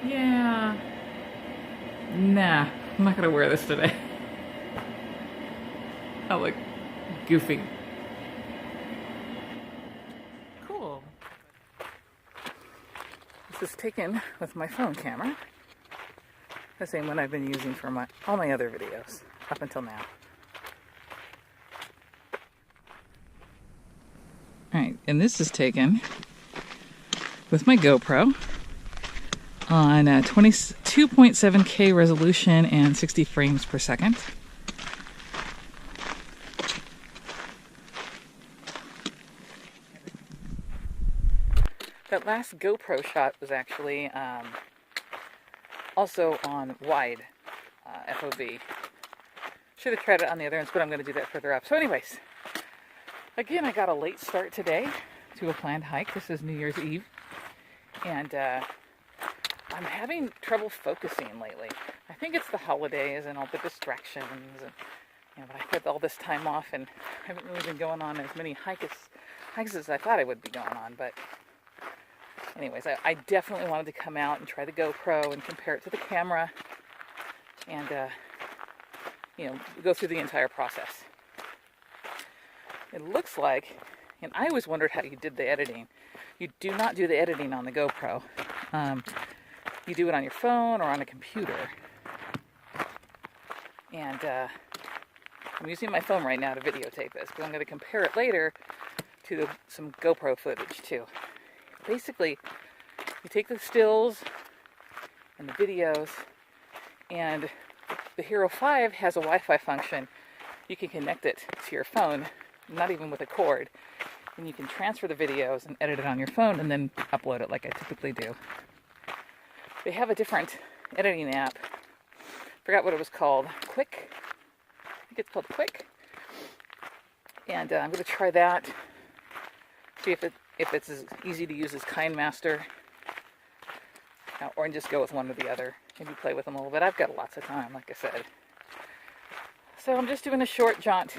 Yeah. Nah, I'm not gonna wear this today. I look goofy. Cool. This is taken with my phone camera. The same one I've been using for all my other videos up until now. Alright, and this is taken with my GoPro on 22.7K resolution and 60 frames per second. That last GoPro shot was actually also on wide FOV. Should have tried it on the other ends, but I'm going to do that further up. So anyways, again, I got a late start today to a planned hike. This is New Year's Eve, and I'm having trouble focusing lately. I think it's the holidays and all the distractions, and but I had all this time off and I haven't really been going on as many hikes as I thought I would be going on. But anyways, I definitely wanted to come out and try the GoPro and compare it to the camera, and go through the entire process. It looks like, and I always wondered how you did the editing. You do not do the editing on the GoPro. You do it on your phone or on a computer. And I'm using my phone right now to videotape this, but I'm going to compare it later to some GoPro footage too. Basically, you take the stills and the videos, and the Hero 5 has a Wi-Fi function. You can connect it to your phone, not even with a cord, and you can transfer the videos and edit it on your phone and then upload it like I typically do. They have a different editing app. Forgot what it was called. Quick? I think it's called Quick. And I'm going to try that. See if it's as easy to use as KineMaster. Or just go with one or the other. Maybe play with them a little bit. I've got lots of time, like I said. So I'm just doing a short jaunt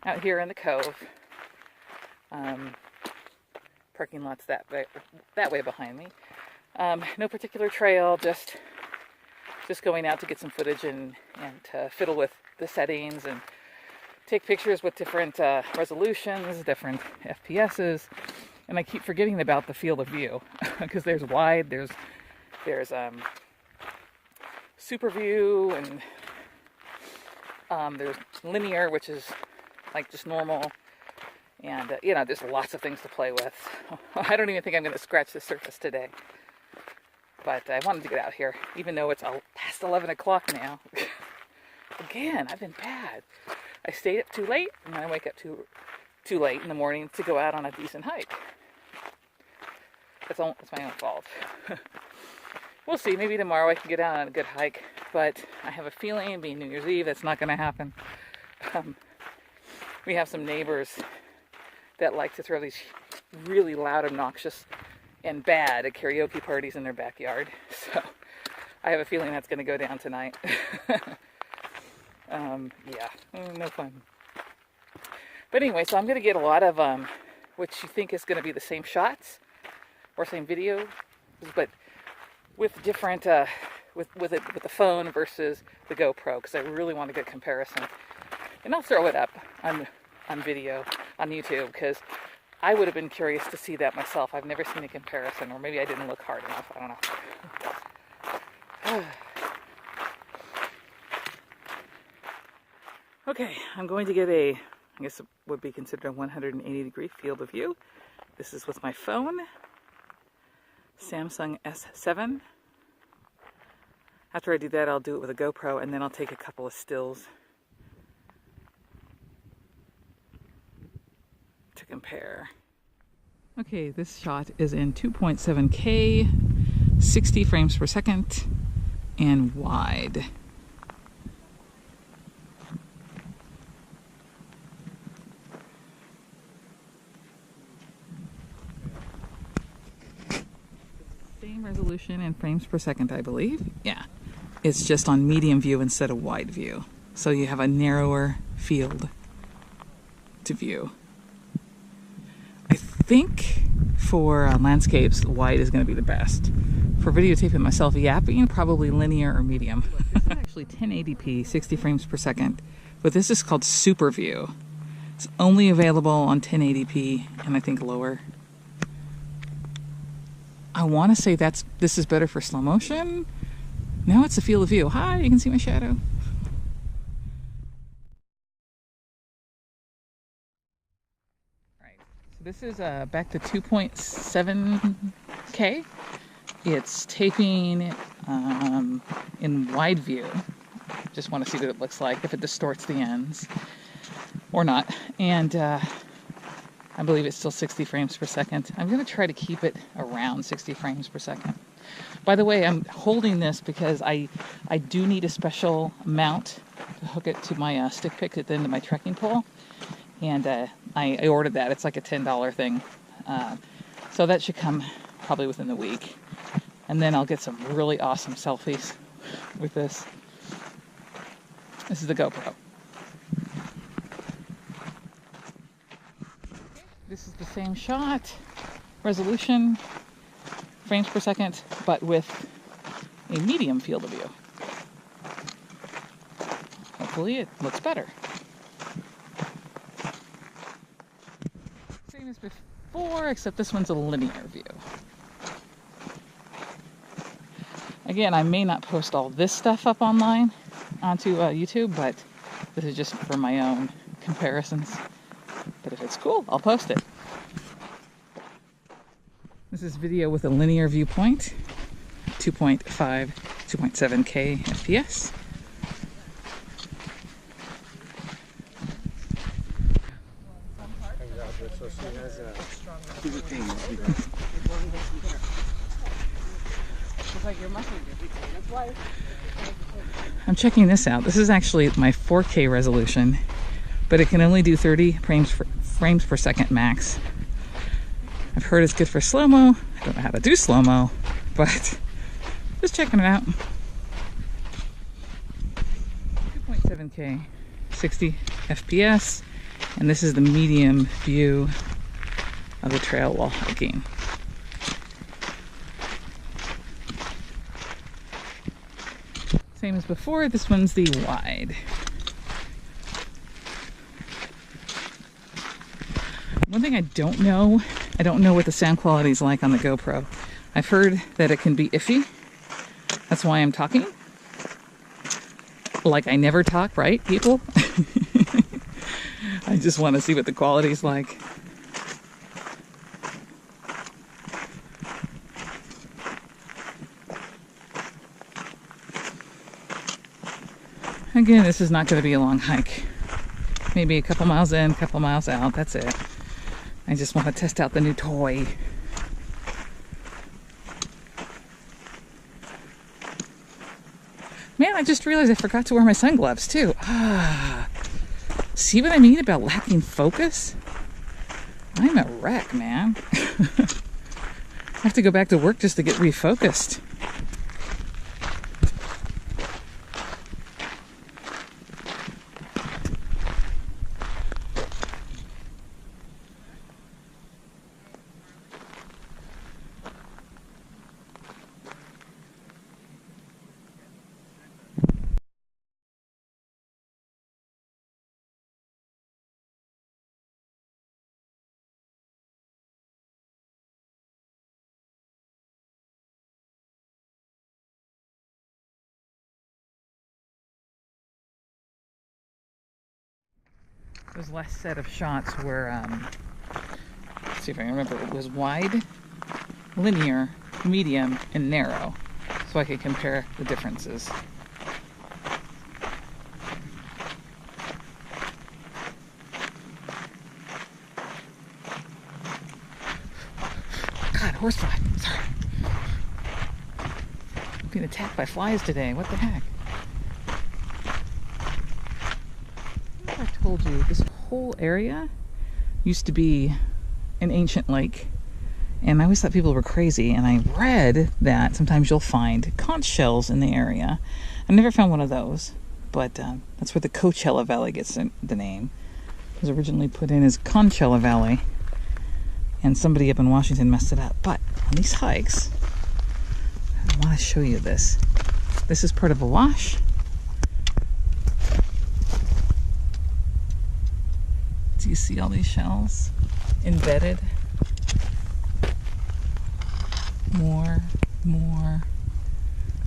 out here in the cove. Parking lot's that way behind me. No particular trail, just going out to get some footage and to fiddle with the settings and take pictures with different resolutions, different FPSs. And I keep forgetting about the field of view because there's wide, there's super view, and there's linear, which is like just normal. And there's lots of things to play with. I don't even think I'm going to scratch the surface today. But I wanted to get out here, even though it's past 11 o'clock now. Again, I've been bad. I stayed up too late, and then I wake up too late in the morning to go out on a decent hike. It's my own fault. We'll see. Maybe tomorrow I can get out on a good hike. But I have a feeling, being New Year's Eve, that's not going to happen. We have some neighbors that like to throw these really loud, obnoxious, and bad at karaoke parties in their backyard. So I have a feeling that's going to go down tonight. No fun. But anyway, so I'm going to get a lot of what you think is going to be the same shots or same video, but with different with the phone versus the GoPro, because I really want to get a comparison. And I'll throw it up on video on YouTube, because I would have been curious to see that myself. I've never seen a comparison, or maybe I didn't look hard enough. I don't know. Okay, I'm going to get I guess it would be considered a 180-degree field of view. This is with my phone, Samsung S7. After I do that, I'll do it with a GoPro, and then I'll take a couple of stills to compare. Okay, this shot is in 2.7K, 60 frames per second, and wide. Same resolution and frames per second, I believe. Yeah, it's just on medium view instead of wide view. So you have a narrower field to view. I think for landscapes, wide is going to be the best. For for videotaping myself yapping, probably linear or medium. Look, this is actually 1080p, 60 frames per second, but this is called Super View. It's only available on 1080p and I think lower. I want to say this is better for slow motion. Now it's a field of view. Hi, you can see my shadow. Right, so this is back to 2.7K. It's taping in wide view. Just want to see what it looks like, if it distorts the ends or not. And I believe it's still 60 frames per second. I'm going to try to keep it around 60 frames per second. By the way, I'm holding this because I do need a special mount to hook it to my stick pick at the end of my trekking pole. And I ordered that. It's like a $10 thing. So that should come probably within the week. And then I'll get some really awesome selfies with this. This is the GoPro. This is the same shot, resolution, frames per second, but with a medium field of view. Hopefully it looks better. Same as before, except this one's a linear view. Again, I may not post all this stuff up online onto YouTube, but this is just for my own comparisons. But if it's cool, I'll post it. This is video with a linear viewpoint, 2.5, 2.7K FPS. I'm checking this out. This is actually my 4K resolution, but it can only do 30 frames per second max. I've heard it's good for slow-mo. I don't know how to do slow-mo, but just checking it out. 2.7K, 60 FPS, and this is the medium view of the trail while hiking. Same as before, this one's the wide. One thing I don't know what the sound quality is like on the GoPro. I've heard that it can be iffy. That's why I'm talking. Like I never talk, right, people? I just want to see what the quality is like. Again, this is not going to be a long hike. Maybe a couple miles in, a couple miles out, that's it. I just want to test out the new toy. Man, I just realized I forgot to wear my sun gloves too. See what I mean about lacking focus? I'm a wreck, man. I have to go back to work just to get refocused. Those last set of shots were, let's see if I can remember, it was wide, linear, medium, and narrow, so I could compare the differences. God, horsefly, sorry. I'm being attacked by flies today, what the heck? I told you, this whole area used to be an ancient lake, and I always thought people were crazy, and I read that sometimes you'll find conch shells in the area. I never found one of those, but that's where the Coachella Valley gets the name. It was originally put in as Conchella Valley, and somebody up in Washington messed it up. But on these hikes, to show you this. This is part of a wash. Do you see all these shells embedded? More.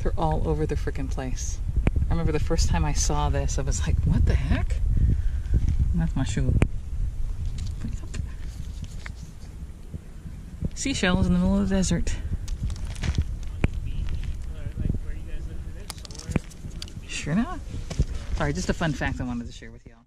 They're all over the frickin' place. I remember the first time I saw this, I was like, what the heck? That's my shoe. Seashells in the middle of the desert. Sure not. Alright, just a fun fact I wanted to share with y'all.